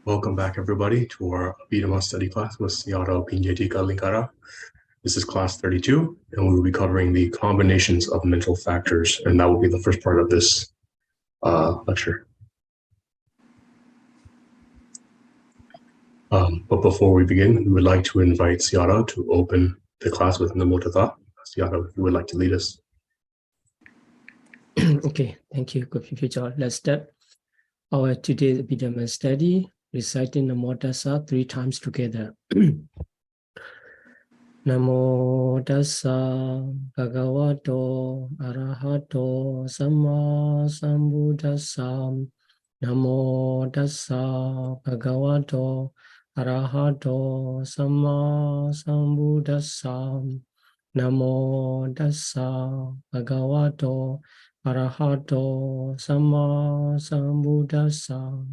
Welcome back, everybody, to our Abhidhamma study class with Sayadaw Pinjatika Linkara. This is class 32, and we will be covering the combinations of mental factors, and that will be the first part of this lecture. But before we begin, we would like to invite Sayadaw to open the class with Namo Tassa. Sayadaw, if you would like to lead us. Okay, thank you, good future. Let's start our today's Abhidhamma study, reciting Namo Tassa 3 times together. Namo Tassa Bhagavato Arahato Samma Sambuddhassa. Namo Tassa Bhagavato Arahato Samma Sambuddhassa. Namo Tassa Bhagavato Arahato Samma Sambuddhassa.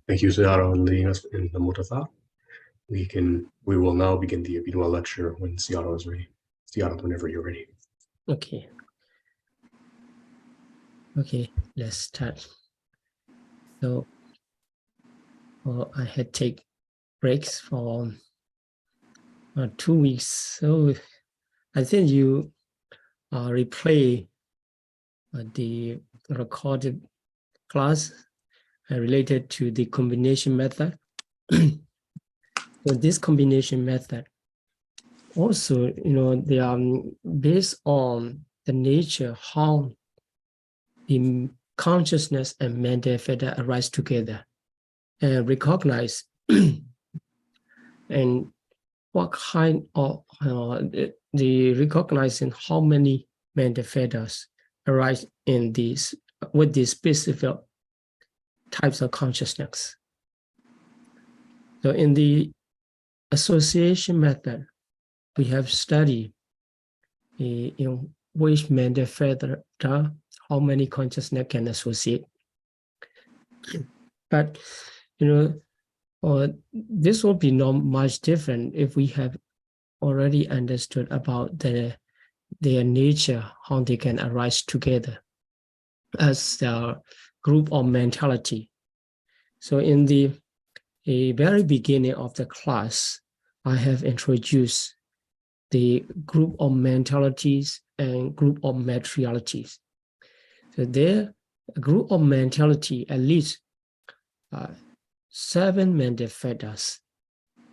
Thank you, Sayadaw, for leading us in Namo Tassa. We will now begin the Abhidhamma lecture when Sayadaw is ready. Sayadaw, whenever you're ready. Okay, let's start. So, I had take breaks for 2 weeks. So I think you replay the recorded class related to the combination method. So this combination method also, they are based on the nature how the consciousness and mental fetter arise together and recognize and what kind of the recognizing how many mental fetters arise in these with these specific types of consciousness. So in the association method, we have studied in which mental fetter how many consciousness can associate. But this will be not much different if we have already understood about their nature, how they can arise together as the group of mentality. So in the very beginning of the class, I have introduced the group of mentalities and group of materialities. So there, a group of mentality, at least 7 mental fetters,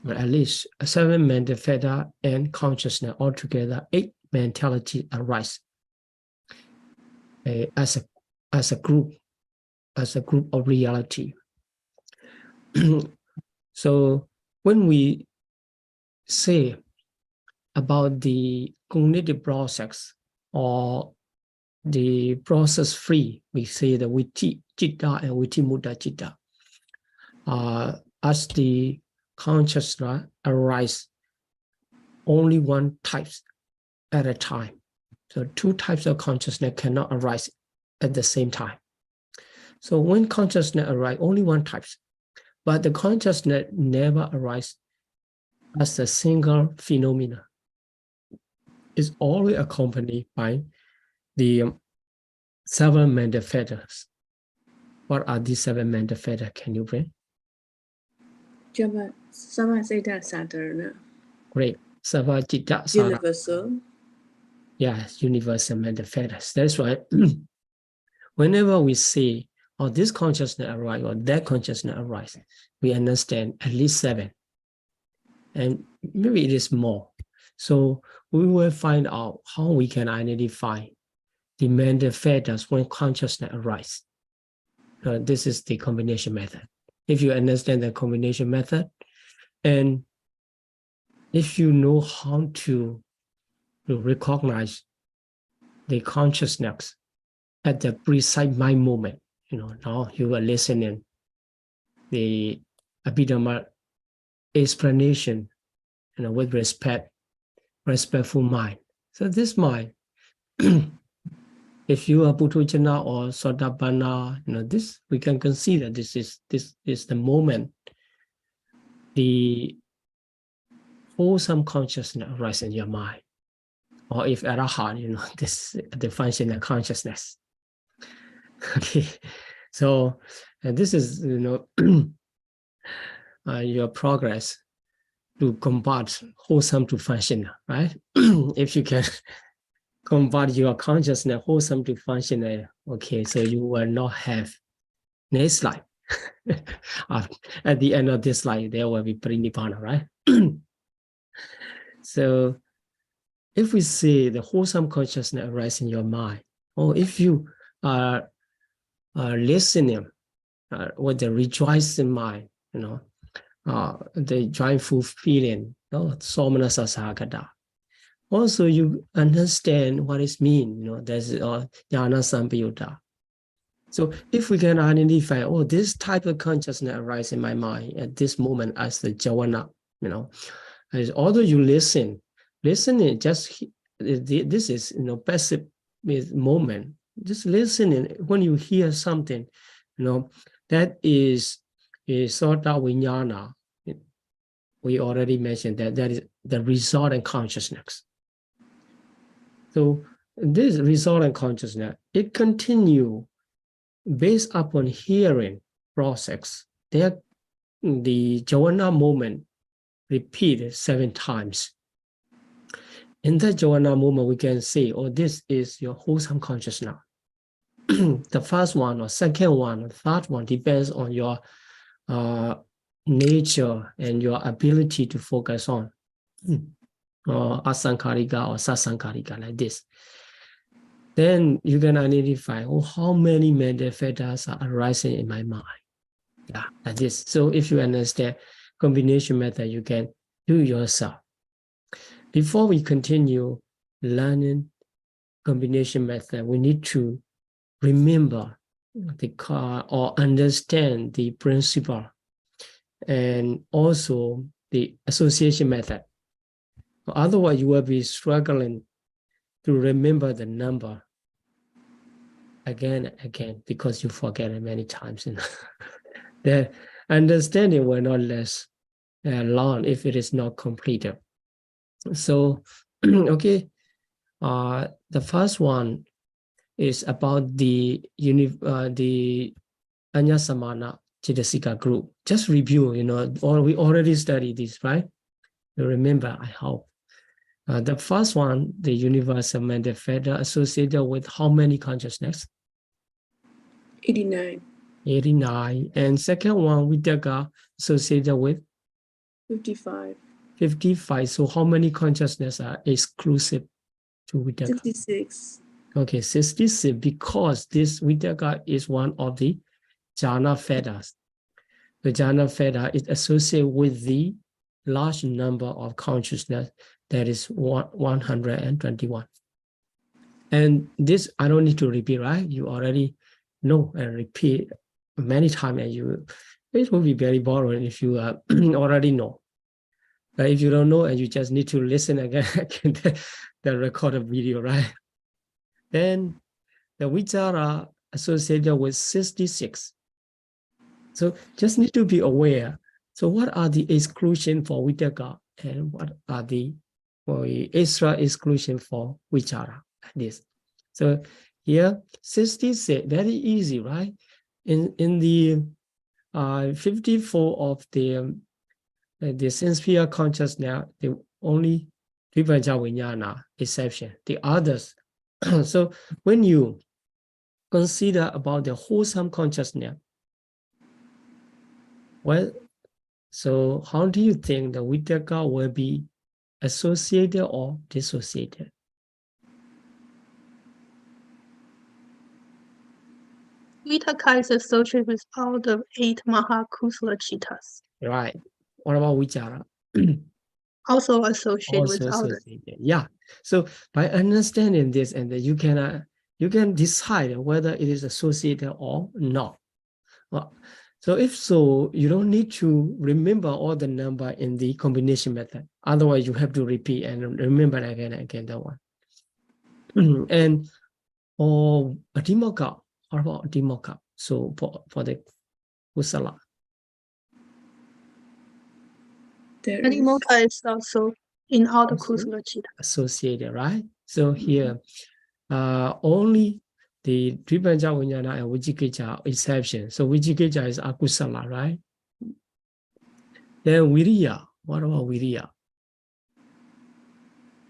at least 7 mental fetter and consciousness altogether, 8 mentality arise as a group of reality. So when we say about the cognitive process or the process free, we say the Vitti Citta and Vitti Mutta Citta. As the consciousness arise only one type at a time. So 2 types of consciousness cannot arise at the same time. So when consciousness arise, only one type, but the consciousness never arise as a single phenomena. It's always accompanied by the 7 mental fetters. What are these 7 mental fetters? Can you bring? Great. Universal. Yes, universal mental fetters. That's why whenever we say, oh, this consciousness arise or that consciousness arise, we understand at least 7. And maybe it is more. So we will find out how we can identify the mental fetters when consciousness arise. This is the combination method. If you understand the combination method, and if you know how to recognize the consciousness at the precise mind moment, now you are listening the Abhidhamma explanation, with respectful mind. So this mind, if you are Puthujjana or Sotapanna, this we can consider this is the moment the wholesome consciousness arises in your mind. or if Arahat, this the function of consciousness. Okay, so this is your progress to convert wholesome to functional, right? If you can convert your consciousness wholesome to functional, okay, so you will not have next life. At the end of this life, there will be Parinibbana, right? So if we see the wholesome consciousness arise in your mind, or if you are listening with the rejoicing mind, the joyful feeling, somana sasagata. Also, you understand what it means, there's jnana sampayutta. So if we can identify, this type of consciousness arises in my mind at this moment as the jhana, although you listening, just this is passive moment. Just listening when you hear something, that is sort of vijnana. We already mentioned that is the result in consciousness. So this result in consciousness, it continue based upon hearing process. The jhana moment repeated 7 times. In that jhana moment, we can say, this is your wholesome consciousness. The first one or second one or third one depends on your nature and your ability to focus on, or asankarika or sasankarika, like this. Then you can identify, how many mental factors are arising in my mind. Yeah, like this. So if you understand combination method, you can do yourself. Before we continue learning combination method, we need to remember or understand the principle and also the association method. Otherwise, you will be struggling to remember the number again and again because you forget it many times. The understanding will not last long if it is not completed. So, okay, the first one is about the Anyasamana Chittasika group. Just review, we already studied this, right? You remember, I hope. The first one, the universal mental factor associated with how many consciousness? 89. 89. And second one, Vitakka associated with? 55. 55. So how many consciousness are exclusive to Vitakka? 66. Okay, 66, because this Vitakka is one of the jhana factors. The jhana factor is associated with the large number of consciousness, that is 121. And this, I don't need to repeat, right? You already know and repeat many times, and it will be very boring if you already know. But if you don't know and you just need to listen again, the recorded video, right? Then the vichara associated with 66. So just need to be aware. So what are the exclusion for vitakka and what are the extra exclusion for vichara? This. So here 66, very easy, right? In the 54 of the sense sphere consciousness, the only Vibhaja Vijnana exception. The others. So when you consider about the wholesome consciousness, well, so how do you think the vitakka will be associated or dissociated? Vitakka is associated with all the 8 Mahakusala Chittas. Right. What about vichara? Also associated with all the. Associated. Yeah. So by understanding this, and then you can decide whether it is associated or not. Well, so if so, you don't need to remember all the number in the combination method. Otherwise, you have to repeat and remember again and again that one. And Adhimokka, what about Adhimokka? So for the kusala. Adhimokka is also in all the Kusala Chitta. Associated, right? So here, only the Tripanja Vijnana and Vijikicca exception. So Vijikicca is akusala, right? Then Viriya. What about Viriya?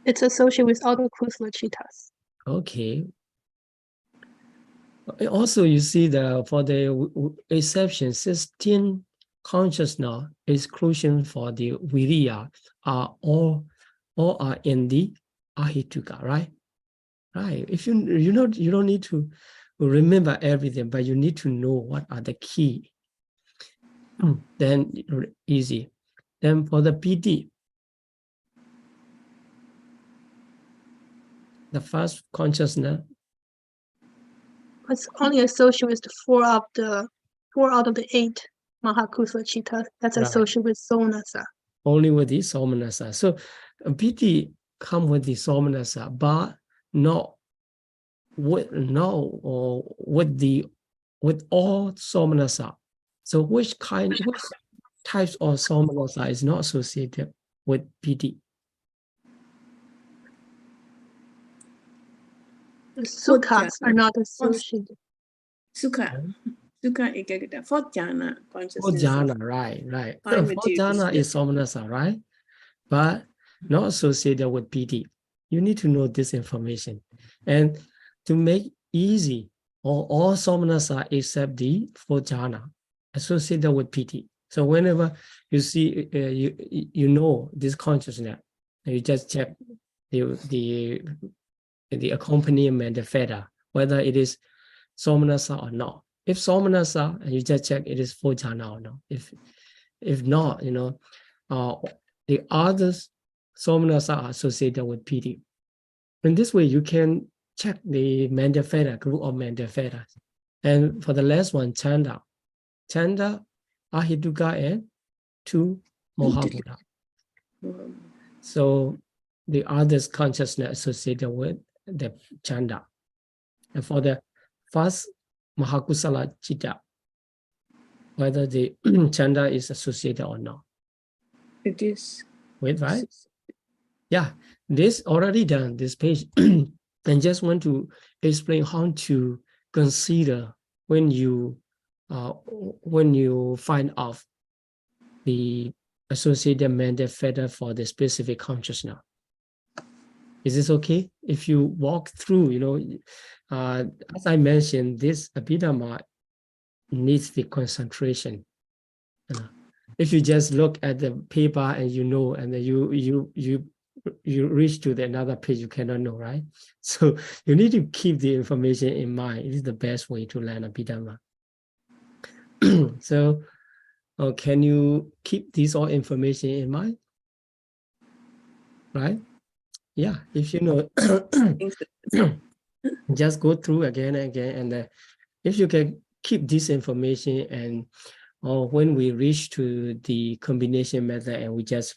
It's associated with all the kusala chittas. Okay. Also, you see for the exception, 16 consciousness exclusion for the Viriya are all are in the Ahituka, right? Right. If you don't need to remember everything, but you need to know what are the key. Then easy. Then for the PD, the first consciousness. It's only associated with the four out of the 8 Mahakusala chittas. That's Right. associated with somanasa. Only with the somanasa. So PD come with the somanasa, but not with all somanasa. So which types of somanasa is not associated with PD? The sukhas are not associated. Sukha ekagata. Fourth jhana For consciousness. jhana, right. Five For materials, jhana is somanasa, right? But not associated with PD. You need to know this information. And to make easy, all somanasa except the fourth jhana associated with PD. So whenever you see, you know this consciousness, you just check the accompaniment, the theta, whether it is somanasa or not. If somanasa, and you just check it is fourth jhana or not. If not, the others somanasa are associated with PD. In this way, you can check the mental theta, group of mental theta. And for the last one, chanda, ahituka, and 2 mohabodha. So the others consciousness associated with the chanda. And for the first Mahakusala chitta, whether the chanda is associated or not. It is. Wait, right? Yeah, this already done, this page. And just want to explain how to consider when you find out the associated mental theta for the specific consciousness. Is this okay? If you walk through, as I mentioned, this Abhidhamma needs the concentration. If you just look at the paper and and then you reach to another page, you cannot know, right? So you need to keep the information in mind. It is the best way to learn Abhidhamma. So can you keep this all information in mind? Right? Yeah, if you know, just go through again and again. And if you can keep this information, and when we reach to the combination method and we just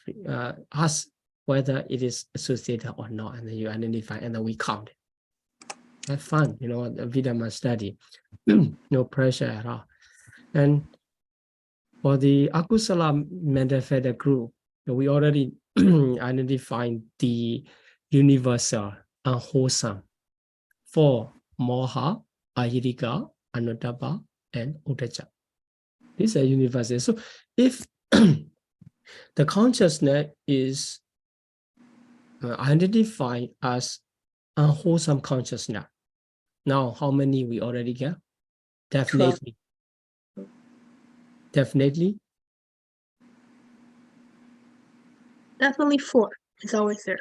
ask whether it is associated or not, and then you identify, and then we count. Have fun, the Abhidhamma study. No pressure at all. And for the akusala mental theta group, we already identified the universal, unwholesome, 4 moha, ahirika, anuttapa, and uddhacca. These are universal. So if the consciousness is identified as unwholesome consciousness, now how many we already get? Definitely. 12. Definitely. Definitely 4. It's always there.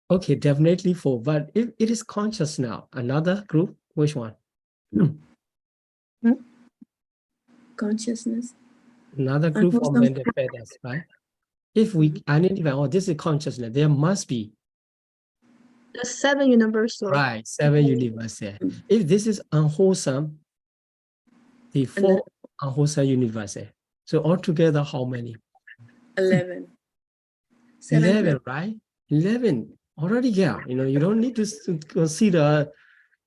Okay, definitely 4. But if it is conscious now, another group, which one? Consciousness. Another group of mental feathers, right? If we identify, this is consciousness, there must be. The 7 universal. Right, 7 universal. If this is unwholesome, the 4 unwholesome universal. So altogether, how many? 11. 11, right? 11. Already, yeah. You don't need to consider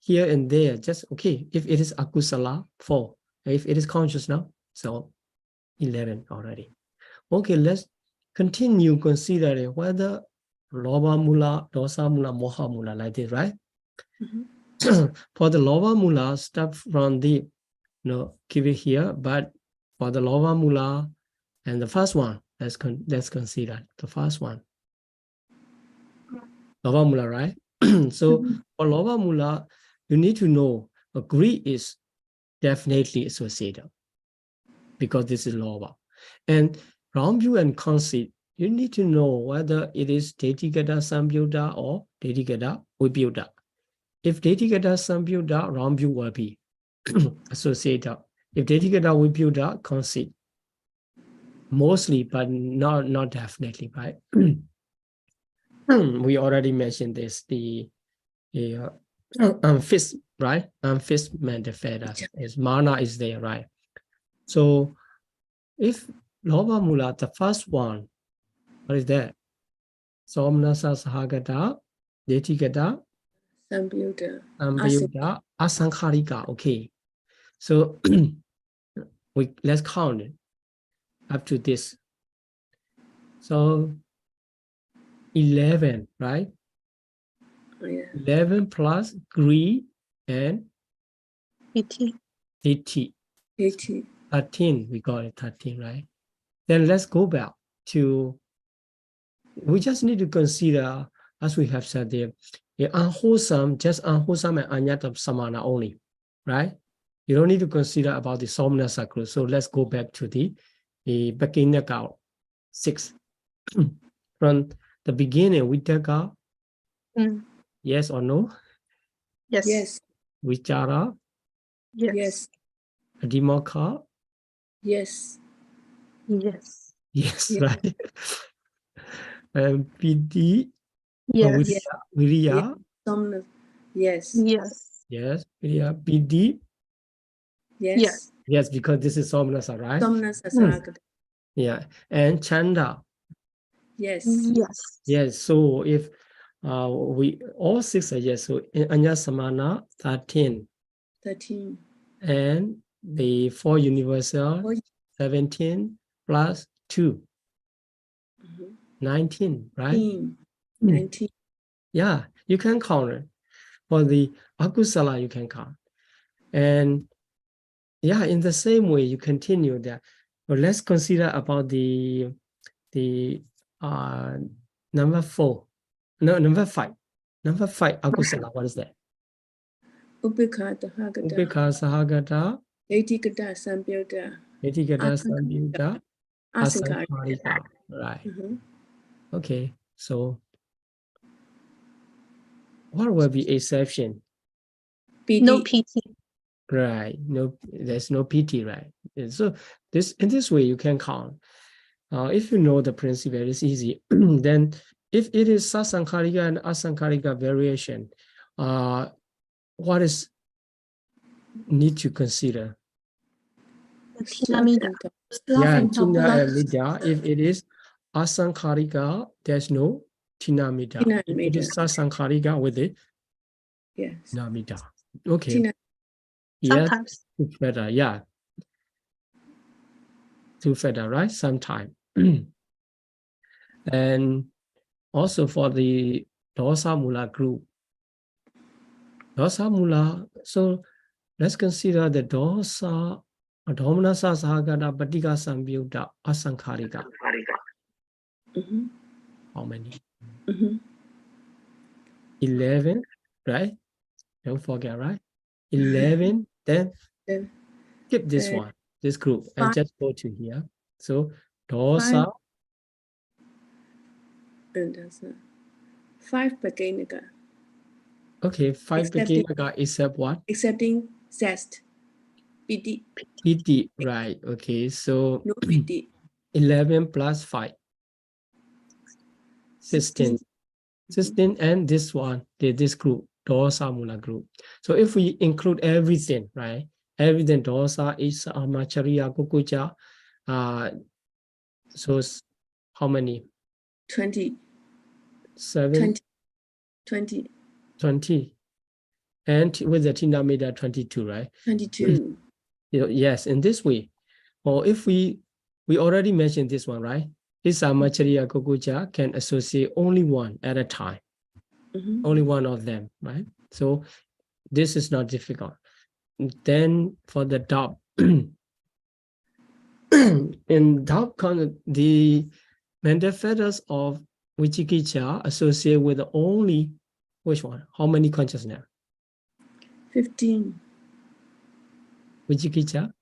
here and there. Just, okay, if it is akusala, 4. If it is conscious now, so 11 already. Okay, let's continue considering whether Loba mula, dosa mula, moha mula, like this, right? Mhm. For the loba mula, start from the, keep it here, but for the loba mula and the first one, let's consider the first one. Loba mula, right? So for loba mula, you need to know agree is definitely associated because this is loba. And round view and conceit, you need to know whether it is Detigata Sambyuddha or Detigata Vibhuddha. If Detigata Sambyuddha, round view will be associated. If Detigata Vibhuddha, conceit. Mostly, but not definitely, right? We already mentioned this, the unfit, right? Unfit manifest is mana is there, right? So if loba mula, the first one, what is that? Somnasa sahagata, detigata, sambyuddha, asankharika. Okay. So let's count it up to this. So 11, right? Yeah. 11 plus greed and 18. 80. 80. 13, we got it 13, right? Then let's go back to, we just need to consider, as we have said there, unwholesome, just unwholesome and anyata samana only, right? You don't need to consider about the somnasa group. So let's go back to the beginning out 6. From the beginning, we take out yes or no? Yes. Yes. Vichara, Yes. Yes. adhimokha, Yes. Yes. yes, Yes. right? And piti, Yes. viriya, Somnus. Yes. Yes. yes, viriya, piti, Yes. yes, because this is somnasa, right? Somnus asagata. Yeah, and chanda, Yes. Yes. yes. So if we all 6 are yes, so anya samana 13, 13. and the 4 universal 4. 17 plus 2, Mhm. 19, right? 19. Yeah, you can count it. For the akusala, you can count. And yeah, in the same way, you continue that. But let's consider about the number 4. No, number 5. Number 5, akusala, what is that? Upekha tahagata. Upekha sahagata, Detikata sambyuddha. etikata sambyuddha, Asankharika. asankharika. Right. Mhm. Okay, so what will be exception? No Piti. PT. Right. No, there's no PT, right? And so in this way you can count. If you know the principle, it's easy. Then if it is sasankharika and asankharika variation, what is need to consider? Tinamida. Yeah, tina and mida. If it is asankharika, there's no tinamida. If it is sasankharika with it, Yes. tinamida. Okay. Tina. Yes, Sometimes. it's better. Yeah. Two feather, right? Sometime. And also for the dosa mula group. Dosa mula, so let's consider the dosa, domanasa sahagata, patika sambyuddha, asankharika. Mhm. How many? Mhm. 11, right? Don't forget, right? 11, then Then skip this one, this group, and 5. just go to here. So dosa, And that's 5 beginninger. okay, 5 Accepting. beginner except what? Accepting zest. Piti. PT, right? Okay, so No piti. 11 plus 5, 16. 16 and this one, this group, dosa mula group. So if we include everything, right? Everything, dosa, isa, amacharya, kukucha, so how many? 20. 7, 20. 20. And with the tinamida 22, right? 22. Yes, in this way. Or if we already mentioned this one, right? Isamachariya Kokucha can associate only one at a time, only one of them, right? So this is not difficult. Then for the doubt, in doubt, the mental fetters of Vichikicha associate with only which one? How many consciousness? 15. Vichikicha?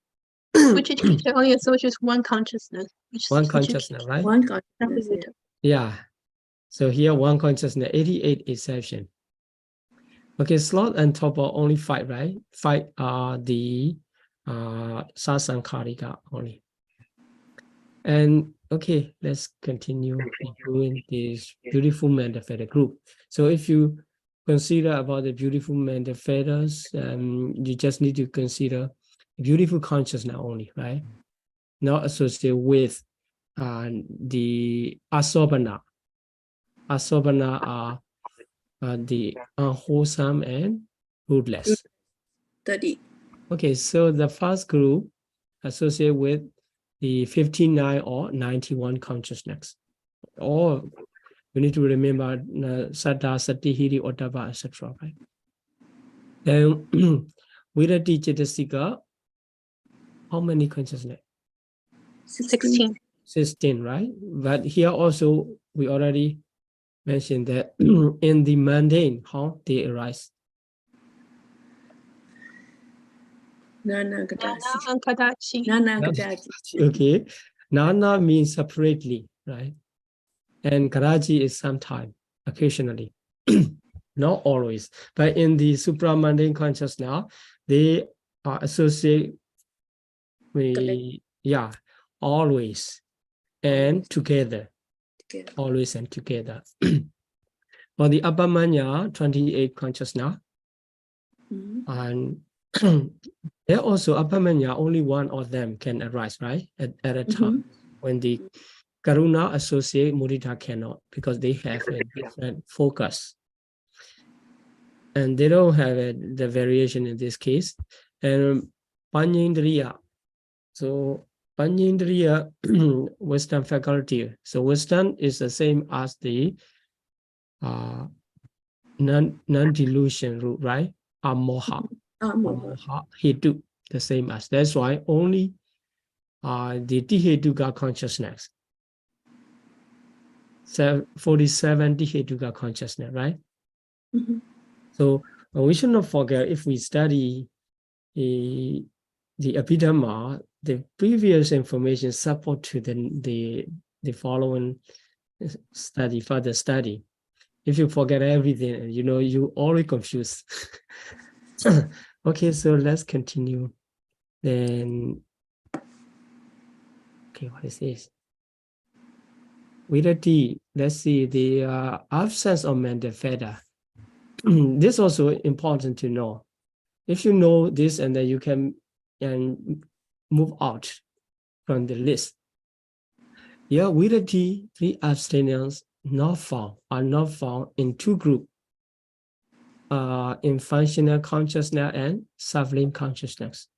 Which only associates one consciousness. Which is One consciousness, right? One consciousness. Paṭivedha. Yeah. So here one consciousness, 88 exception. Okay, slot and top are only 5, right? 5 are the sasankharika only. And okay, let's continue doing this beautiful mental fetter group. So if you consider about the beautiful mental fetters, you just need to consider beautiful consciousness only, right? Not associated with the asobana. Asobana are the unwholesome and rootless. 30. Okay, so the first group associated with the 59 or 91 consciousness. Or you need to remember Saddha, Sati, Hiri, Ottava, etc. Right? Then Virati Cetasika, how many consciousness? 16. 16, right? But here also we already mentioned that in the mundane, how they arise. Nana Gadachi. Ankadachi. Nana Gadachi. Okay, Nana means separately, right? And Karachi is sometime, occasionally, not always. But in the supramundane consciousness now, they are associated with, yeah, always and together, Together. always and together. For the Abhidhamma 28 consciousness, and there also Abhidhamma, only one of them can arise, right? At a time when the Karuna associate Mudita cannot, because they have a different focus. And they don't have the variation in this case. And Panyendriya. So Panyendriya, Western faculty. So Western is the same as the non-delusion root, right? Amoha. Amoha Hetu, the same as. That's why only the Tihetuka consciousness. 47 Tihetuka consciousness, right? So we should not forget, if we study the Abhidhamma, the previous information support to the following study, further study. If you forget everything, you know, you already confused. Okay, so let's continue. Then, okay, what is this? Virati, let's see, the absence of mental fetter. This is also important to know. If you know this, and then you can move out from the list. Yeah, Virati, 3 abstinence are not found in 2 groups. In functional consciousness and suffering consciousness.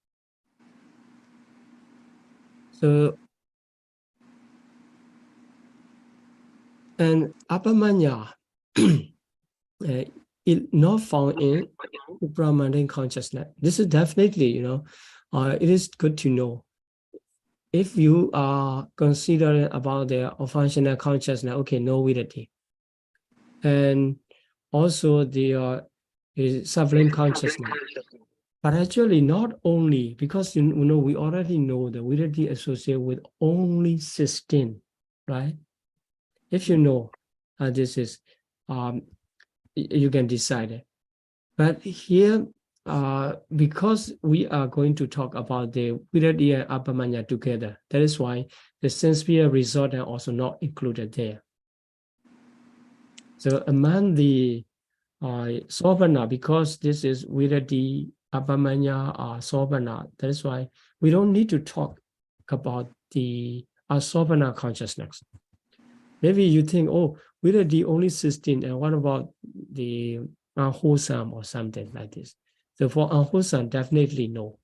So, and Abhidhamma is not found in supramundane consciousness. This is definitely, you know, it is good to know. If you are considering about the functional consciousness, okay, no Virati. And also the suffering consciousness. But actually not only, because you know, we already know the Virati associated with only 16, right? If you know this is, you can decide it. But here, because we are going to talk about the Virati and Abhidhamma together, that is why the sense-sphere resort are also not included there. So among the Sovana, because this is Virati, Abhidhamma, Sovana, that is why we don't need to talk about the Sovana consciousness. Maybe you think, oh, Virati only 16, and what about the unwholesome or something like this? So for unwholesome, definitely no,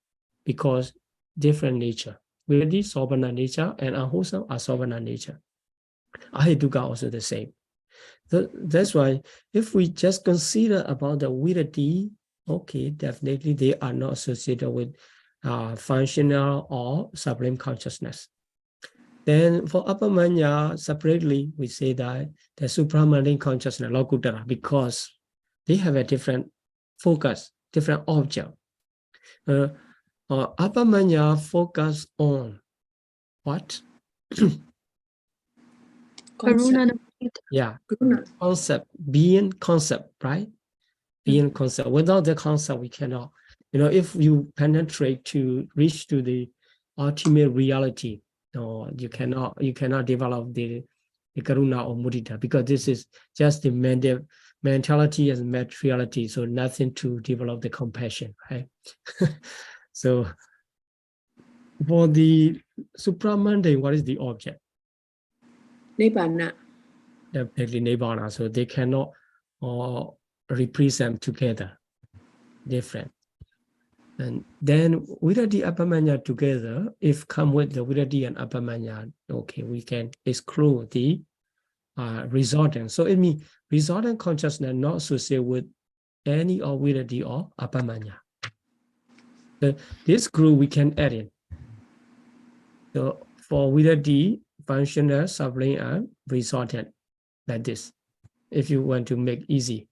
because different nature. Virati, Sovana nature, and unwholesome are Sovana nature. Ahetuka also the same. So that's why if we just consider about the Viruddhi, okay, definitely they are not associated with functional or supreme consciousness. Then for Appamanya, separately, we say that the supramundane consciousness, Lokutara, because they have a different focus, different object. Appamanya focus on what? Concept. Yeah, Guna. concept, being concept, right? Being concept. Without the concept, we cannot. If you penetrate to reach to the ultimate reality, no, you cannot develop the karuna or mudita, because this is just the mentality and materiality, so nothing to develop the compassion, right? So for the supramundane, what is the object? Nibbana. Definitely nibbana. So they cannot represent together, different. And then Viruddhi Appamanya together, if come with the Viruddhi and Appamanya, okay, we can exclude the resultant. So it means resultant consciousness not associated with any of Viruddhi or Appamanya. So this group we can add in. So for Viruddhi, functional, sublime, and resultant, like this, if you want to make easy.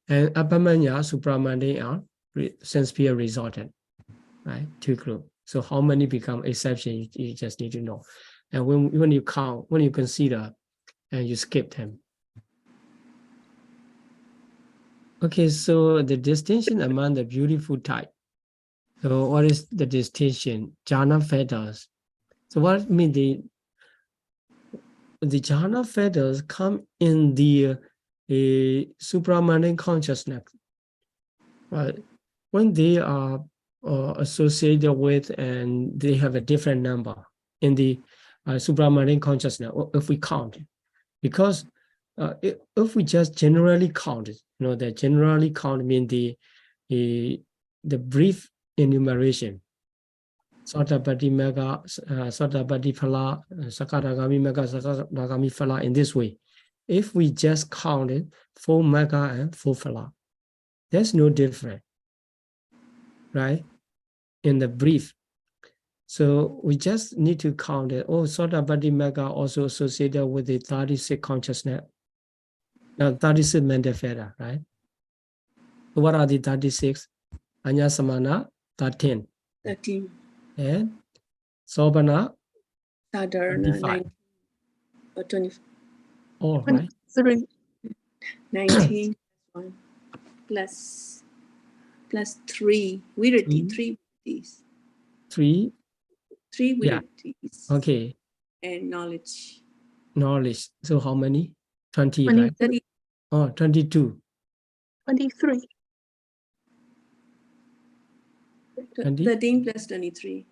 And Appamanya, supramundane, are sense-pure resultant, right? Two groups. So how many become exception? You just need to know. And when you count, when you consider, and you skip them. Okay, so the distinction among the beautiful type. So what is the distinction? Jhana fetters. So what mean the jhana fetters come in the supramundane consciousness. When they are associated with and they have a different number in the supramundane consciousness, if we count, because if we just generally count it, the generally count means the brief enumeration. Sotapatti mega, Sotapatti phala, Sakadagami mega, Sakadagami phala, in this way. If we just count it, 4 mega and 4 phala, there's no difference, right? In the brief. So we just need to count it. Oh, Sotapatti mega also associated with the 36 consciousness. Now 36 mental fetters, right? So what are the 36? Anya Samana, 13. 13. And Sobhana, Sadharana, 25. 19. Or 20. All right. 3. 19 plus 3. Viruddhi, 3 Viruddhis. 3. 3 Yeah. Viruddhis. Okay. And knowledge. Knowledge. So how many? 20, 20, right? 30. Oh, 22. 23. 20? 13 plus 23.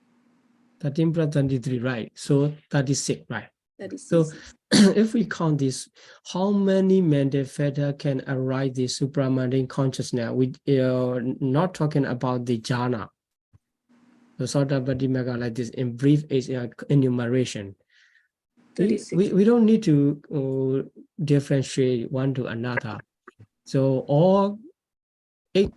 13 plus 23, right? So 36, right? 36. So if we count this, how many mental fetters can arise the supramundane consciousness? We are not talking about the jhana. So Sotapatti mega like this in brief is enumeration. 36. We don't need to differentiate one to another. So all 8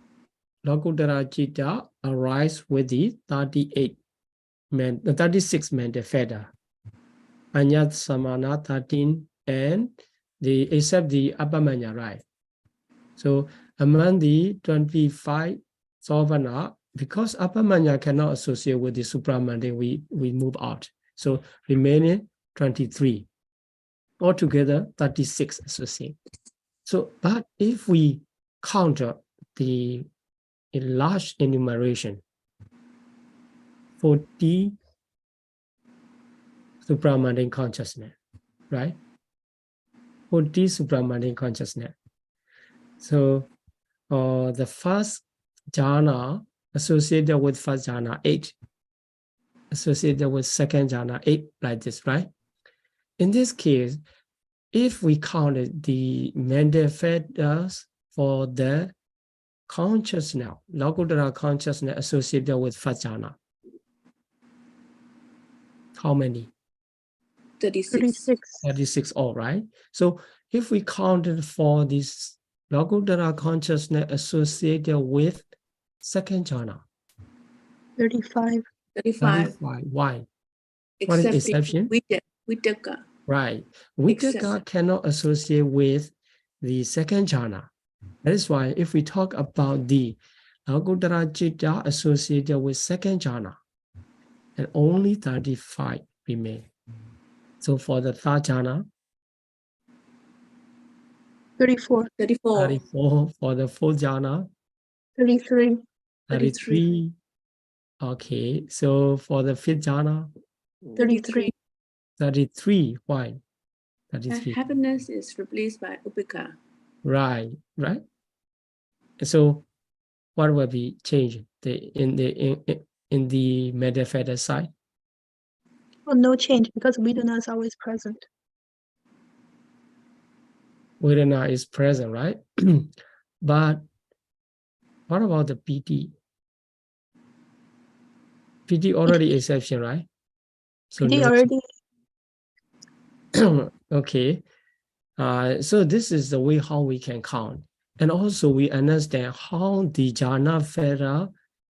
Lokutara Citta arise with the 36 mental fetters. Anyat Samana 13 and except the Appamanya, right? So among the 25 Sovana, because Appamanya cannot associate with the supramundane, we move out. So remaining 23. Altogether 36 associate. So, but if we counter the large enumeration, 40 supramundane consciousness, right? 40 supramundane consciousness. So the first jhana associated with first jhana, 8. Associated with second jhana, 8, like this, right? In this case, if we counted the mental fetters for the consciousness, Lokutara consciousness associated with first jhana, how many? 36. 36. 36 all, right? So if we counted for this Lokuttara consciousness associated with second jhana, 35. 35. 35, why? What is Except exception? Vitaka. Right. Except- Vitaka cannot associate with the second jhana. That is why if we talk about the Lokuttara Citta associated with second jhana, and only 35 remain. So for the third jhana, 34. 34. 34. For the fourth jhana, 33. 33. Okay. So for the fifth jhana, 33. 33. Why? 33. Happiness is replaced by upeka. Right. Right. So what will be changed in the Metta side? Well, no change because Vedana is always present. Vedana is present, right? But what about the PT? PT already exception, right? So They no already okay. So this is the way how we can count. And also we understand how the jhana fera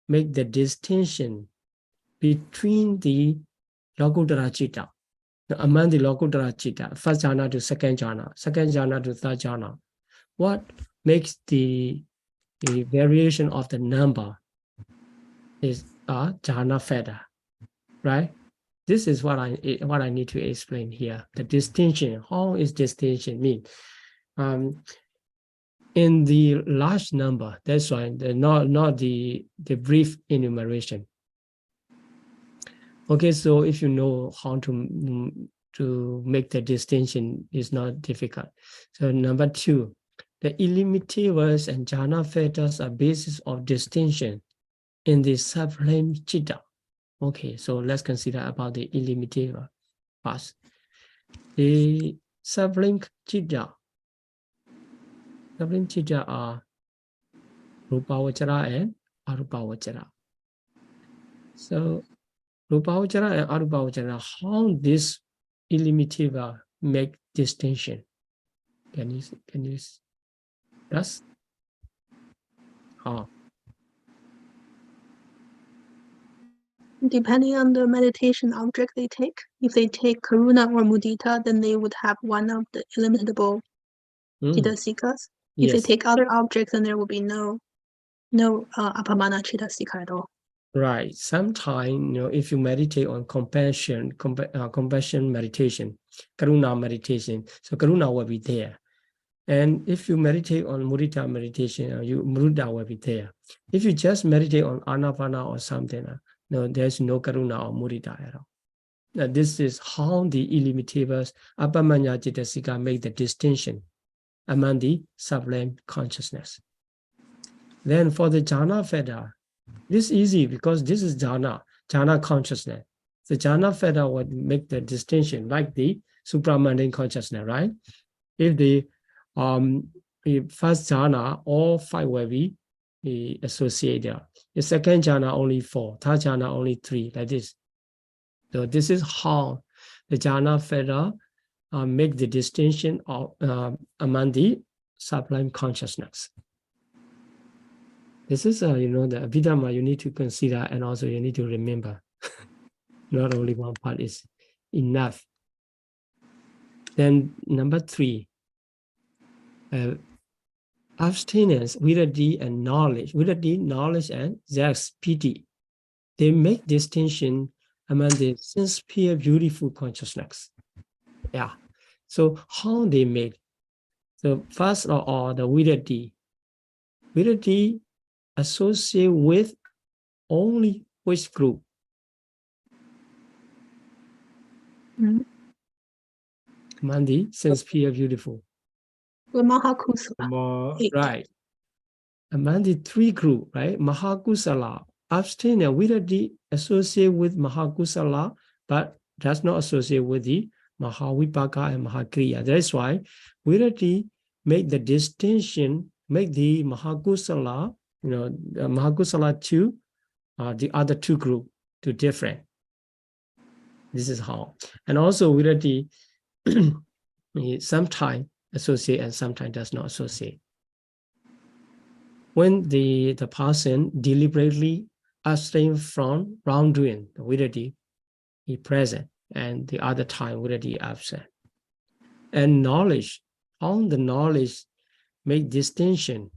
make the distinction between the Lokuttara Citta, among the Lokuttara Citta, first jhana to second jhana to third jhana. What makes the variation of the number is jhana fera, right? This is what I need to explain here. The distinction. How is distinction mean? In the large number, that's why not the brief enumeration. Okay, so if you know how to make the distinction, is not difficult. So number 2, the illimitivas and jhana fetas are basis of distinction in the sublime citta. Okay, so let's consider about the illimitiva first. The sublime citta are Rupavachara and Arupavachara. So Rupavachara and Arupavachara, how this illimitiva make distinction? Can you yes? How? depending on the meditation object they take. If they take karuna or mudita, then they would have one of the illimitable chittasikas. If they Yes. take other objects, then there will be no apamana chittasika at all. Right. Sometimes, if you meditate on compassion meditation, karuna meditation, so karuna will be there. And if you meditate on mudita meditation, mudita will be there. If you just meditate on anapana or something, no, there's no karuna or mudita at all. Now, this is how the illimitivas apamanya chittasika make the distinction among the sublime consciousness. Then for the jhana feda, this is easy because this is jhana consciousness. The jhana feda would make the distinction like the supramundane consciousness, right? If the first jhana, all 5 will be associated. The second jhana only 4, third jhana only 3, like this. So this is how the jhana feda make the distinction of among the sublime consciousness. This is the Abhidhamma you need to consider, and also you need to remember. Not only one part is enough. Then number 3, abstinence, viddhi and knowledge. Viddhi, knowledge, and zaks, piti. They make distinction among the sincere, beautiful consciousness. Yeah. So how they make? So first of all, the viddhi. Viddhi associate with only which group? Among the sincere, beautiful. The Mahakusala. Right. Among the 3 group, right? Mahakusala, abstinence, viddhi associate with Mahakusala, but does not associate with the Mahavipaka and Mahakriya. That's why viddhi make the distinction, make the Mahakusala, the Mahakusala 2, the other 2 group to different. This is how. And also Viratti sometimes associate and sometimes does not associate. When the person deliberately abstain from wrongdoing, the Viratti is present, and the other time Viratti absent. And knowledge, on the knowledge make distinction.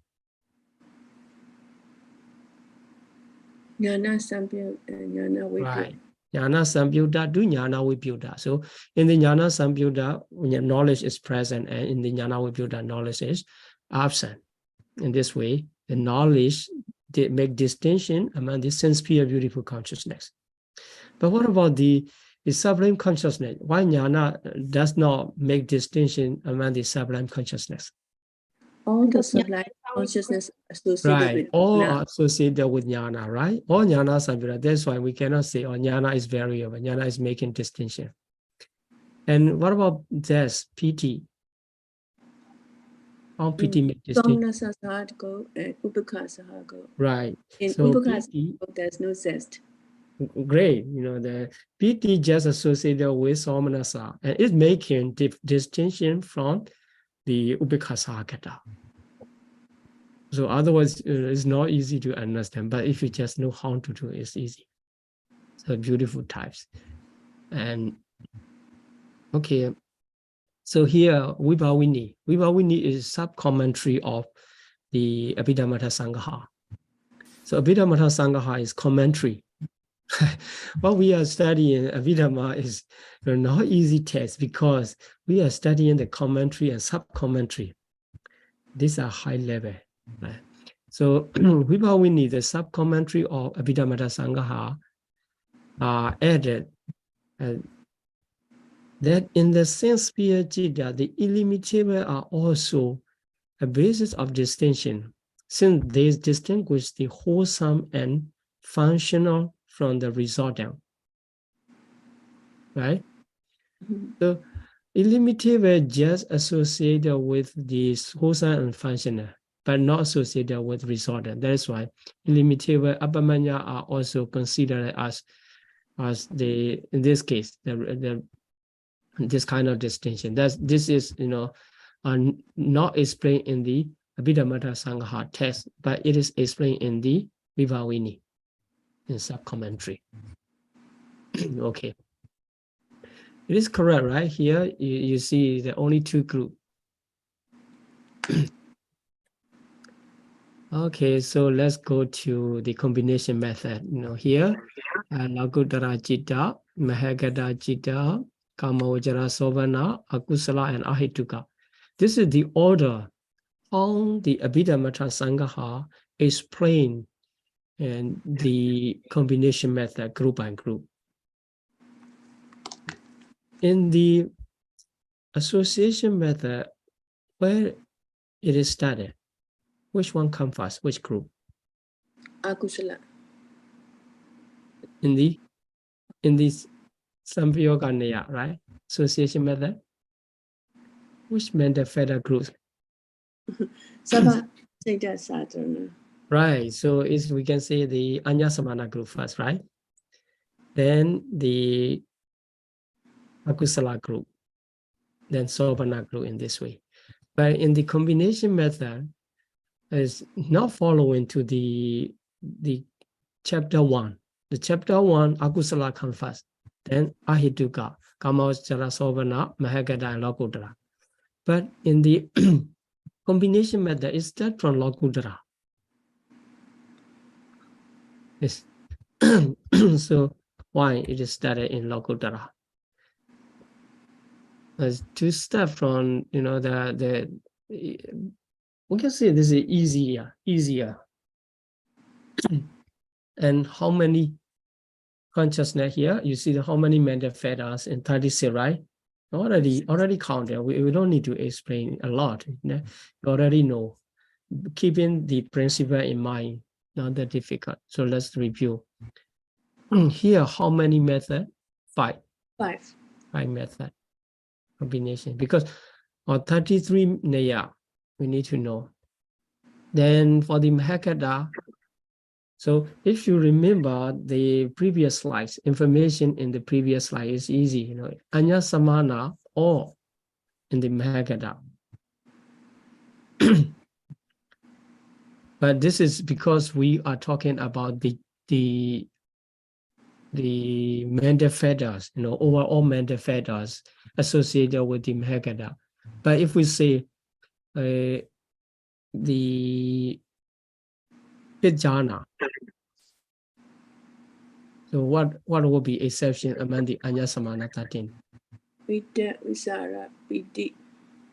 Jnana Sampyuta, Jnana Vipyuta. Right. Jnana Sampyuta do Jnana Vipyuta. So in the Jnana Sampyuta, knowledge is present, and in the Jnana Vipyuta, knowledge is absent. In this way, the knowledge make distinction among the sense pure beautiful consciousness. But what about the sublime consciousness? Why Jnana does not make distinction among the sublime consciousness? All the sublime consciousness associated Right, with all Jnana. are associated with Jnana, right? All Jnana Sampyuta. That's why we cannot say, oh, Jnana is variable. Jnana is making distinction. And what about this, PT? How PT make distinction? Somnasa Sahagako and Upekha Sahagako. Right. In So Upekha PT, Sahagako, there's no zest. great. You know, the PT just associated with Somnasa, and it's making distinction from the Upekha Sahagata. So otherwise, it's not easy to understand. But if you just know how to do it, it's easy. So beautiful types. And okay, so here Vibhavini. Vibhavini is sub-commentary of the Abhidhamma Sangha. So Abhidhamma Sangha is commentary. What we are studying Abhidhamma is not easy text because we are studying the commentary and sub-commentary. These are high level. Right? So Vibhavini, the sub-commentary of Abhidhamma Sangha, are added that in the sense sphere Citta, the illimitable are also a basis of distinction, since they distinguish the wholesome and functional from the resultant. Right? So illimitable just associated with the wholesome and functional, but not associated with resultant. That is why illimitable Abhamanya are also considered as the, in this case, this kind of distinction. This is, you know, not explained in the Abhidhamma Sangha text, but it is explained in the Vibhavini, in sub-commentary. Okay. It is correct, right? Here you see the only two groups. Okay, so let's go to the combination method. You know, here, Lagutara Citta, Mahagata Citta, Kamavajara Sovana, Akusala, and Ahituka. This is the order how the Abhidhamma Sangha explain and the combination method group by group. In the association method, where it is started, which one comes first? Which group? Akusala. In this Sampiyoga Neya, right? Association method. Which mental feather group? Sabha Citta Sadhana. Right. So we can say the Anya Samana group first, right? Then the Akusala group, then Sobhana group in this way. But in the combination method, is not following to the chapter 1. The chapter 1, Akusala comes first, then Ahituka, Kamavajara Sobhana, Mahagata, and Lokutara. But in the combination method, it starts from Lokutara. Yes. So why it is started in Lokutara? As to start from, you know, we can say this is easier. And how many consciousness here? You see how many mental feathers in 36, right? Already counted. We don't need to explain a lot. You know? You already know. Keeping the principle in mind, not that difficult. So let's review. Here, how many methods? 5. 5. 5 method combination. Because on 33 Neya, we need to know. Then for the Mahakata, So if you remember the previous slides, information in the previous slide is easy, you know, Anya Samana or in the Mahagada. But this is because we are talking about the mental fetters, you know, overall mental fetters associated with the Mahagada. But if we say the Pijana, so what will be exception among the Anya Samana 13? Vidya, Visara, Piti,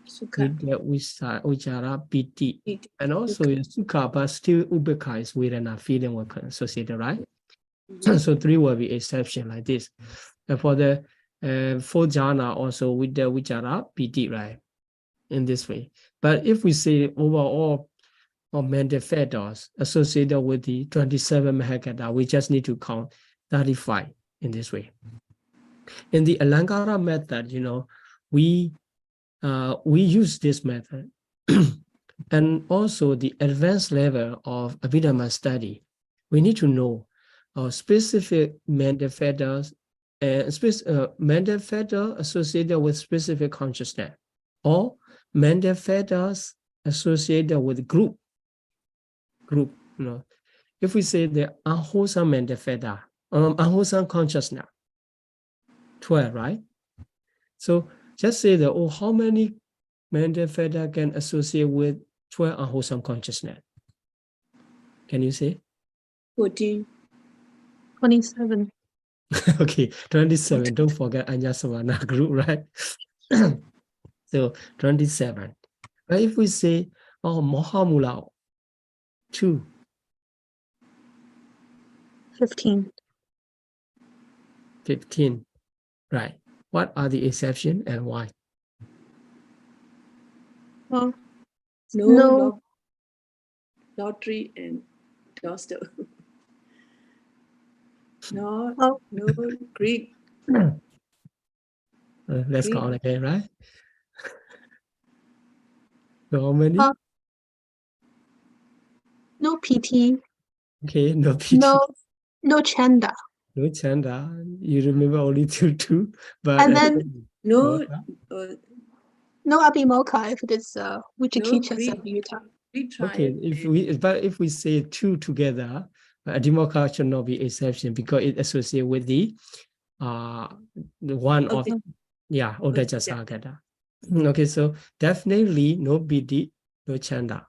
Sukha. Vidya, Vichara, Piti. Piti, And also in Sukha, but still Ubeka is Vedana, feeling were associated, right? Mhm. So 3 will be exception like this. And for the 4 jhana also with the Vichara, Piti, right? In this way. But if we say overall of mental fetters associated with the 27 Mahagata, we just need to count 35 in this way. In the Alankara method, you know, we use this method. And also the advanced level of Abhidhamma study, we need to know specific mental fetters and mental fetter associated with specific consciousness, or mental fetters associated with group, you know. If we say the unwholesome mental fetter, unwholesome consciousness, 12, right? So just say that, oh, how many mental fetter can associate with 12 unwholesome consciousness? Can you say? 14. 27. Okay, 27. Don't forget Anya Samana group, right? So 27. But if we say, oh, Mahamula, 2, 15. 15, right? What are the exceptions and why? Well, No, no, lottery and doorstep. No, oh, no Greek. Let's Greek. count again, right? So how many? oh, no PT, Okay, no PT, no Chanda. no Chanda. You remember only 2, but And then No, no Abhimoka if it is no Wichikicha Greek. Samyutta. Greek okay, triad. if we say 2 together, Adhimokkha should not be exception because it associates with the one of Uddhaja Sagata. Okay, so definitely no BD, no Chanda.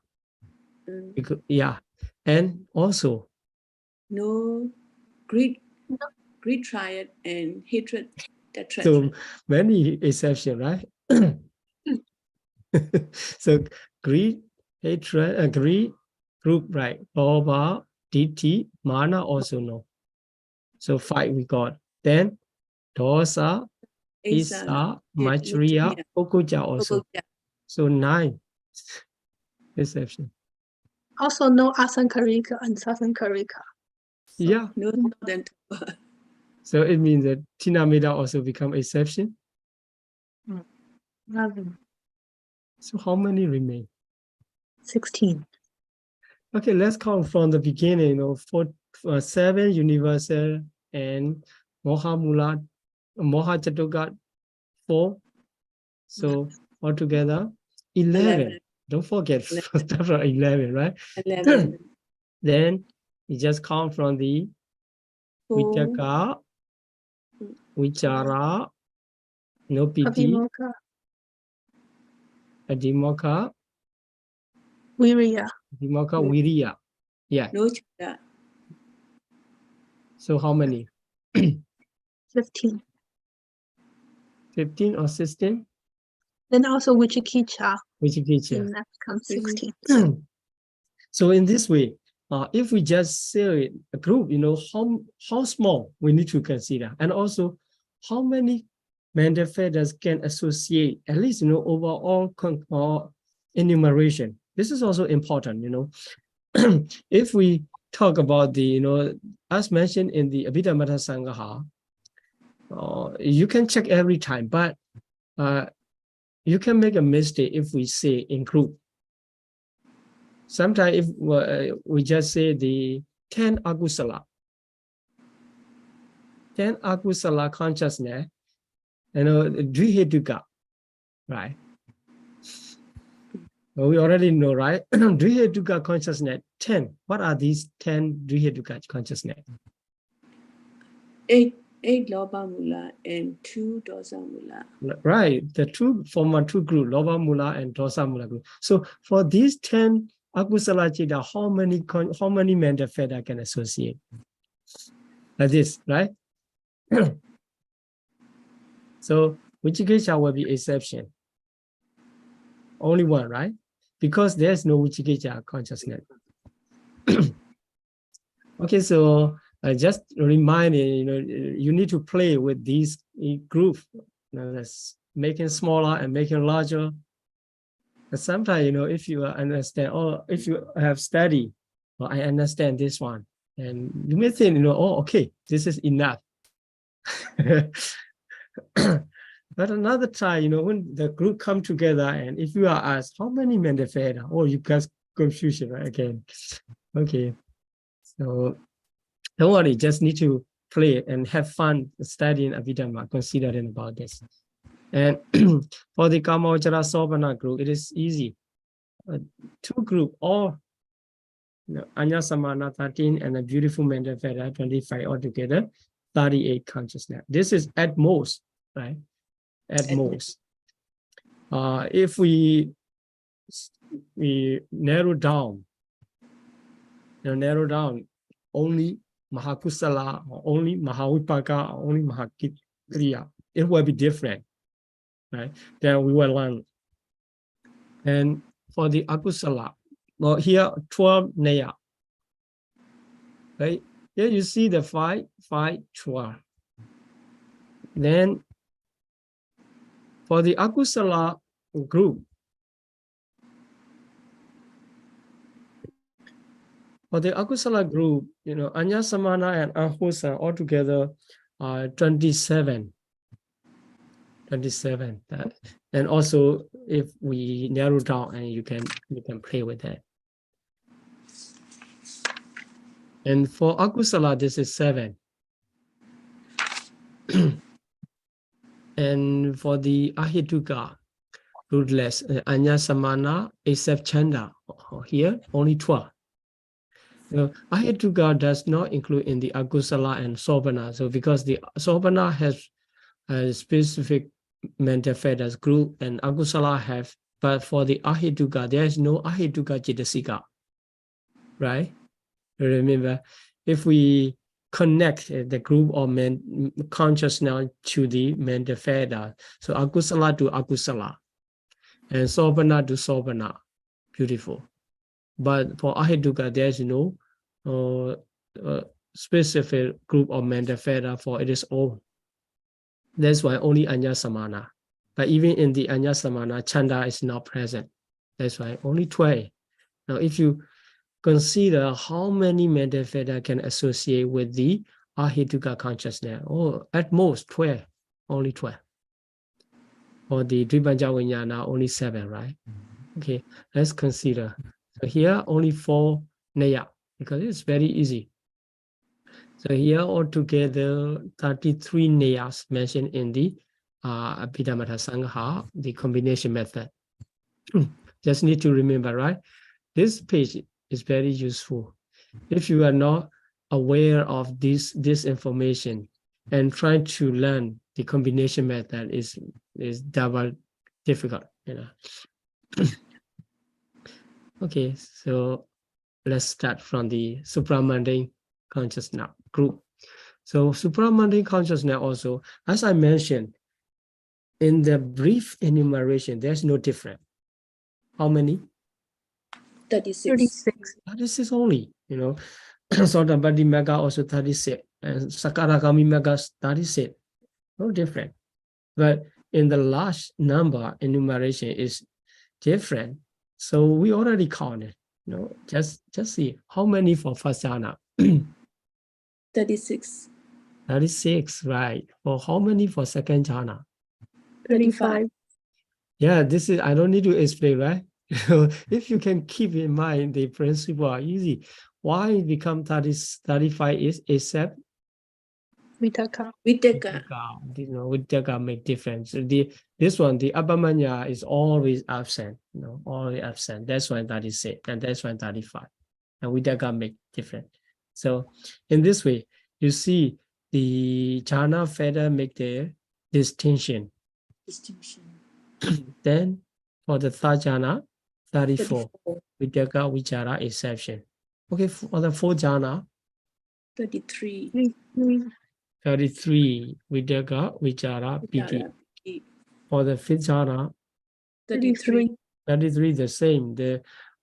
Because, and also No Greek triad and hatred tetrad. so many exceptions, right? So greed, hatred, greed, group, right? Bhava, Ditti, Mana also no. So 5 we got. Then Dosa, Isa, Maitreya, Okuja also. So 9 exception. Also no Asankarika and Sasankarika. Yeah. No more than 2. So it means that Tinamida also become exception. 11. So how many remain? 16. Okay, let's count from the beginning. You know, 7 universal and Mohamula, Moha Chatugat 4. So altogether 11. Don't forget 11, right? 11. Then you just count from the Vitaka, Vichara, no piti, Abhimoka, Adhimokkha, Viriya. Adhimokkha, Viriya. Yeah. No Chanda. So how many? 15. 15 or 16? Then also Wichikicha. Vichikicha. And that becomes 16. So in this way, if we just say a group, you know, how small we need to consider, and also how many mental fetters can associate, at least, you know, overall enumeration. This is also important, you know. If we talk about the, you know, as mentioned in the Abhidhamma Sangha, you can check every time, but you can make a mistake if we say in group. Sometimes if we just say the 10 akusala. 10 akusala consciousness, drihetuka, right? Well, we already know, right? Drihetuka consciousness, 10. What are these 10 drihetuka consciousness? 8 Lobha Mula and 2 Dosa Mula. Right, the two form a two group, Lobha Mula and Dosa Mula group. So for these 10 akusala chitta, how many mental fetters can associate? Like this, right? So Vicikiccha will be exception. Only one, right? Because there's no Vicikiccha consciousness. Okay, so just remind you need to play with these group, that's making smaller and making larger. And sometimes, if you understand, or if you have studied, well, I understand this one, and you may think, oh, okay, this is enough. But another time, when the group come together, and if you are asked how many mental fetters, you got confusion, right? Again, okay. So don't worry, just need to play and have fun studying Abhidhamma, considering about this. And for the Kamavachara Sopana group, it is easy. Two group, all Anya Samana 13 and a beautiful mental fetter 25 altogether, 38 consciousness. This is at most, right? At most. If we narrow down, only Mahakusala, or only Mahawipaka, or only Mahakriya, it will be different, right? Then we will learn. And for the Akusala, well, here 12 Neya, right? Here you see the 5, 12. Then for the Akusala group, Anya Samana and Ahusa altogether are 27. 27. And also, if we narrow down, and you can play with that. And for Akusala, this is 7. And for the Ahituka, rootless, Anya Samana, except Chanda, here only 12. Ahituka does not include in the Akusala and Sopana. So because the Sopana has a specific mental fetters group and Akusala have, but for the Ahituka, there is no Ahituka Jidasika, right? Remember, if we connect the group of consciousness to the mental fetter, so Akusala to Akusala and Sopana to Sopana, beautiful. But for Ahituka, there is no specific group of mental fetter for it is all. That's why only Anya Samana. But even in the Anya Samana, Chanda is not present. That's why only 12. Now, if you consider how many mental fetters can associate with the Ahituka consciousness, at most 12, only 12. Or the Dvipanja Vijnana, only 7, right? Okay, let's consider. So here only 4 Neya, because it's very easy. So here altogether 33 Neyas mentioned in the Abhidhamma Sangha, the combination method. Just need to remember, right? This page is very useful. If you are not aware of this information and trying to learn the combination method is double difficult, Okay, so let's start from the supramundane consciousness group. So supramundane consciousness also, as I mentioned, in the brief enumeration, there's no difference. How many? 36. 36 only, So the Badi Mega also 36, and Sakarakami Mega 36, no different. But in the large number, enumeration is different. So we already counted, just see how many for first jhana. 36. 36, right? For how many for second jhana? 35. Yeah, this is, I don't need to explain, right? If you can keep in mind, the principle are easy. Why it become 35 is except Vitaka. Vitaka. you know, Vitaka make difference. This one, the Abhamanya is always absent, you know, always absent. That's why 36 and that's why 35. And Vitaka make different. So in this way, you see the jhana feather make the distinction. Then for the third jhana, 34. Vitaka, Vichara, exception. Okay, for the fourth jhana, 33. 33, Vidyaga, Vichara, Piti. For the fifth jhana, 33. 33, the same.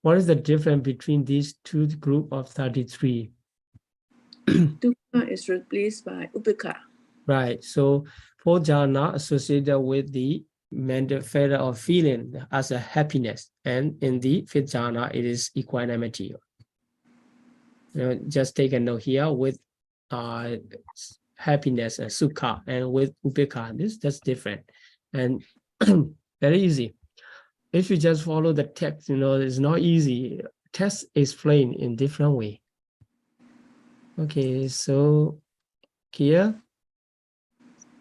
What is the difference between these two group of 33? Dukkha is replaced by Upekha. Right. So fourth jhana associated with the mental feather of feeling as a happiness, and in the fifth jhana it is equanimity. Just take a note here with happiness and sukha, and with upekha, that's different and very easy. If you just follow the text, you know, it's not easy. Text explained in different way. Okay, so here,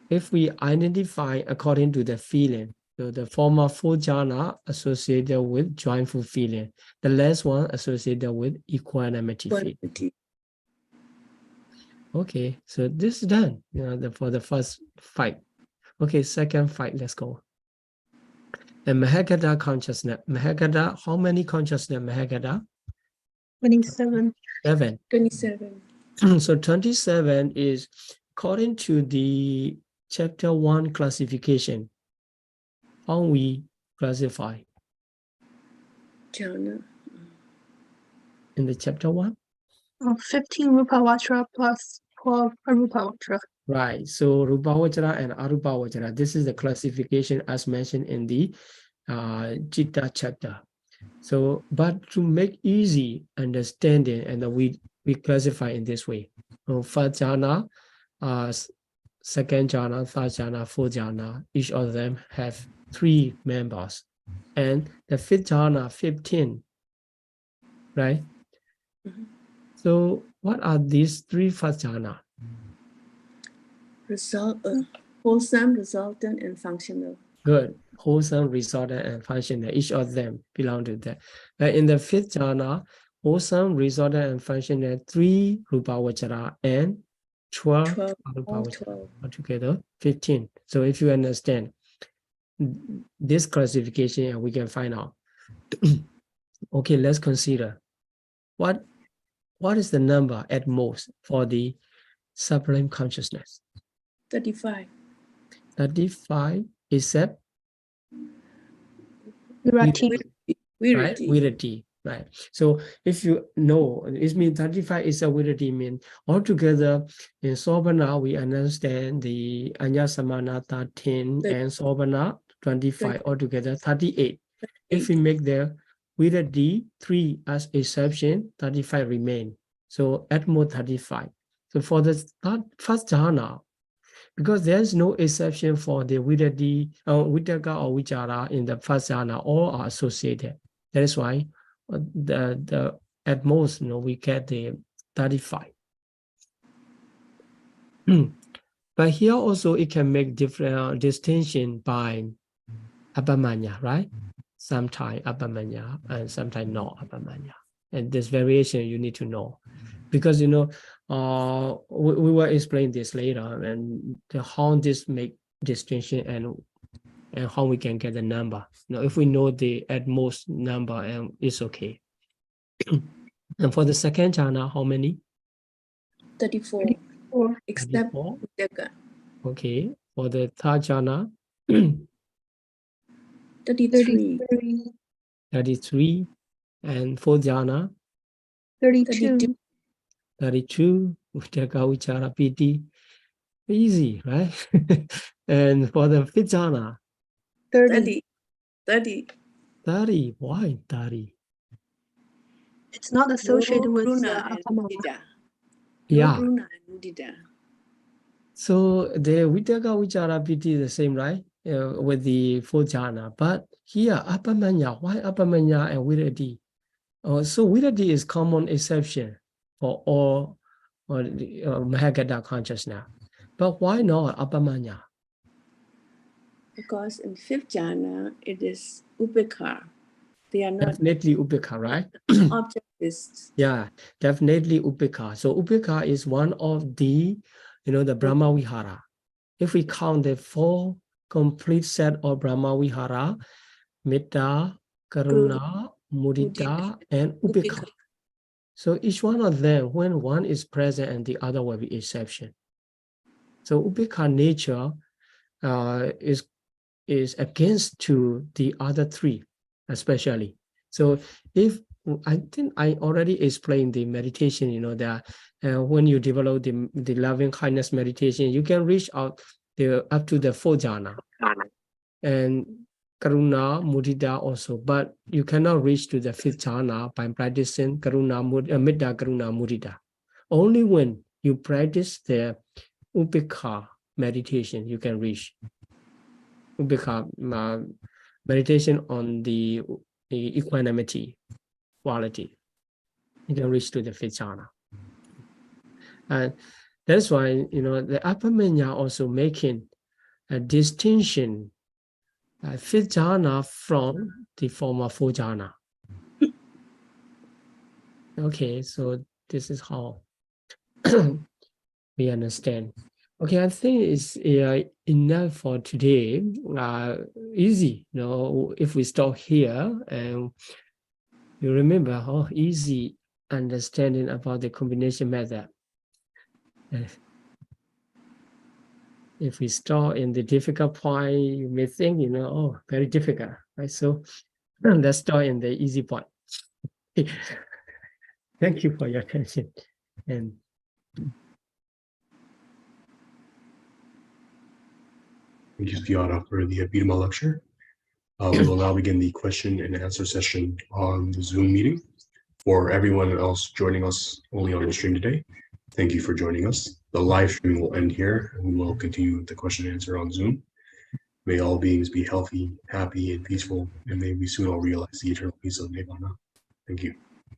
if we identify according to the feeling, so the former four jhana associated with joyful feeling, the last one associated with equanimity feeling. Okay, so this is done, you know, for the first fight. Okay, second fight, let's go. The Mahagata consciousness. Mahagata, how many consciousness Mahagata? 27. 27. So 27 is according to the chapter 1 classification. How we classify? Jhana. In the chapter 1? 15 Rupa Vajra plus 12 Arupa Vajra. Right. So Rupa Vajra and Arupa Vajra. This is the classification as mentioned in the Citta chapter. So, but to make easy understanding, and we classify in this way. First jhana, second jhana, third jhana, fourth jhana. Each of them have 3 members, and the fifth jhana, 15. Right. So, what are these 3 first jhana? Wholesome, resultant, and functional. Good. Wholesome, resultant, and functional. Each of them belong to that. But in the fifth jhana, wholesome, resultant, and functional, 3 Rupa Vajra and 12 Arupa Vajra. Altogether, 15. So if you understand this classification, we can find out. Okay, let's consider what is the number at most for the supreme consciousness? 35. 35 except Virati. Right? Virati. Right. So if you know, it means 35 is a virati, mean altogether in Sobhana we understand the Anya Samana 13 and Sobhana 25, altogether 38. If we make the virati 3 as exception, 35 remain. So at most 35. So for the first jhana, because there's no exception for the virati, vitaka or vichara in the first jhana, all are associated. That is why the at most, you know, we get the 35. But here also it can make different distinction by abhamanya, right? Sometimes abhamanya and sometimes not abhamanya. And this variation you need to know, because you know we will explain this later, and how this make distinction and how we can get the number. You know, if we know the at most number, and it's okay. And for the second jhana, how many? 34. Except 34. Vitaka. Okay. For the third jhana, 33. 33. And fourth jhana, 32. 32. Vitaka, Vichara, Piti. Easy, right? And for the fifth jhana, 30. 30. Why 30? It's not associated with Runa and Abhamanya. Mudita. Yeah. Runa and Mudita. So the Vitaka, Vichara, Piti is the same, right? With the fourth jhana. But here, Abhamanya, why Abhamanya and Virati? So Virati is common exception. for all or the Mahagata consciousness. But why not Abhamanya? Because in fifth jhana, it is upekha. They are not Definitely Upekha, right? objectivists. Yeah, definitely Upekha. So Upekha is one of the, the Brahma Vihara. If we count the 4 complete set of Brahma Vihara, Metta, Karuna, Mudita, and Upekha. So each one of them, when one is present and the other will be exception. So Upekha nature is against to the other 3, especially. So if I think I already explained the meditation, that when you develop the loving kindness meditation, you can reach out up to the 4th jhana and Karuna, Mudita also, but you cannot reach to the 5th jhana by practicing Karuna, Metta, Karuna, Mudita. Only when you practice the Upekha meditation, you can reach Upekha meditation on the equanimity quality. You can reach to the 5th jhana. And that's why, the Abhamanya also making a distinction 5th jhana from the former 4th jhana. Okay, so this is how we understand. Okay, I think it's enough for today. Easy, if we stop here and you remember how easy understanding about the combination method. If we start in the difficult point, you may think, oh, very difficult, right? So let's start in the easy point. Thank you for your attention. And Thank you, Fiona, for the Abhidhamma lecture. We will now begin the question and answer session on the Zoom meeting. For everyone else joining us only on the stream today, thank you for joining us. The live stream will end here, and we will continue the question and answer on Zoom. May all beings be healthy, happy, and peaceful, and may we soon all realize the eternal peace of Nirvana. Thank you.